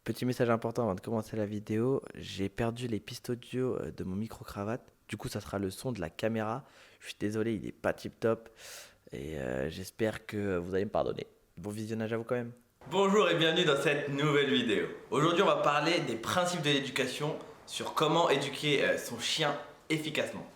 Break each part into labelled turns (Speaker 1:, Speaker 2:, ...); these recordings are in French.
Speaker 1: Petit message important avant de commencer la vidéo, j'ai perdu les pistes audio de mon micro-cravate. Du coup, ça sera le son de la caméra. Je suis désolé, il n'est pas tip top et j'espère que vous allez me pardonner. Bon visionnage à vous quand même.
Speaker 2: Bonjour et bienvenue dans cette nouvelle vidéo. Aujourd'hui, on va parler des principes de l'éducation sur comment éduquer son chien efficacement.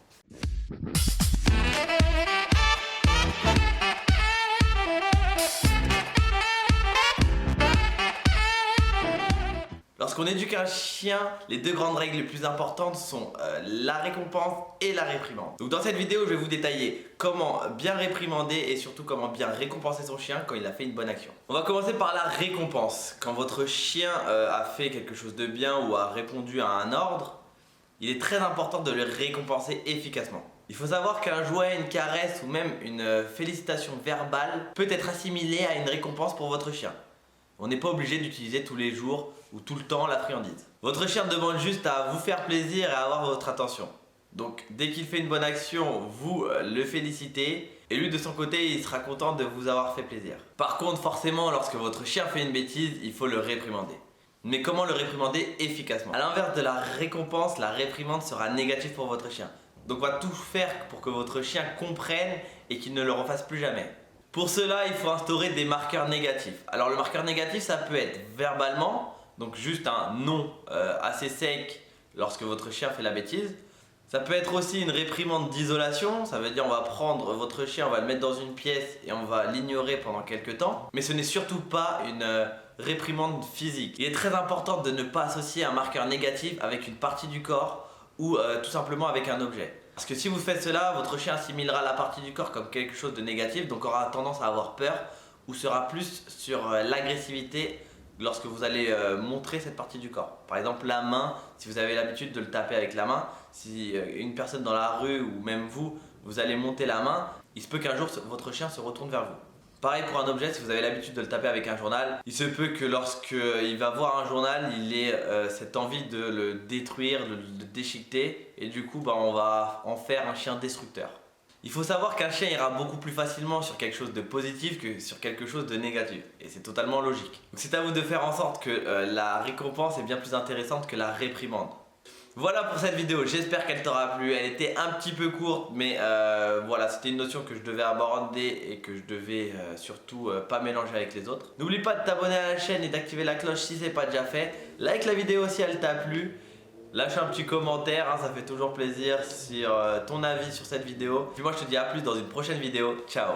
Speaker 2: Lorsqu'on éduque un chien, les deux grandes règles les plus importantes sont la récompense et la réprimande. Donc dans cette vidéo, je vais vous détailler comment bien réprimander et surtout comment bien récompenser son chien quand il a fait une bonne action. On va commencer par la récompense. Quand votre chien a fait quelque chose de bien ou a répondu à un ordre, il est très important de le récompenser efficacement. Il faut savoir qu'un jouet, une caresse ou même une félicitation verbale peut être assimilé à une récompense pour votre chien. On n'est pas obligé d'utiliser tous les jours ou tout le temps la friandise. Votre chien demande juste à vous faire plaisir et à avoir votre attention. Donc dès qu'il fait une bonne action, vous le félicitez et lui de son côté il sera content de vous avoir fait plaisir. Par contre forcément lorsque votre chien fait une bêtise, il faut le réprimander. Mais comment le réprimander efficacement? A l'inverse de la récompense, la réprimande sera négative pour votre chien. Donc on va tout faire pour que votre chien comprenne et qu'il ne le refasse plus jamais. Pour cela, il faut instaurer des marqueurs négatifs. Alors le marqueur négatif, ça peut être verbalement, donc juste un non assez sec lorsque votre chien fait la bêtise. Ça peut être aussi une réprimande d'isolation, ça veut dire on va prendre votre chien, on va le mettre dans une pièce et on va l'ignorer pendant quelques temps. Mais ce n'est surtout pas une réprimande physique. Il est très important de ne pas associer un marqueur négatif avec une partie du corps ou tout simplement avec un objet. Parce que si vous faites cela, votre chien assimilera la partie du corps comme quelque chose de négatif, donc aura tendance à avoir peur ou sera plus sur l'agressivité lorsque vous allez montrer cette partie du corps. Par exemple la main, si vous avez l'habitude de le taper avec la main, si une personne dans la rue ou même vous, vous allez monter la main, il se peut qu'un jour votre chien se retourne vers vous. Pareil pour un objet, si vous avez l'habitude de le taper avec un journal, il se peut que lorsqu'il va voir un journal, il ait cette envie de le détruire, de le déchiqueter et du coup on va en faire un chien destructeur. Il faut savoir qu'un chien ira beaucoup plus facilement sur quelque chose de positif que sur quelque chose de négatif et c'est totalement logique. Donc c'est à vous de faire en sorte que la récompense est bien plus intéressante que la réprimande. Voilà pour cette vidéo, j'espère qu'elle t'aura plu. Elle était un petit peu courte mais voilà, c'était une notion que je devais aborder et que je devais surtout pas mélanger avec les autres. N'oublie pas de t'abonner à la chaîne et d'activer la cloche si c'est pas déjà fait. Like la vidéo si elle t'a plu. Lâche un petit commentaire, ça fait toujours plaisir sur ton avis sur cette vidéo. Puis moi je te dis à plus dans une prochaine vidéo, ciao.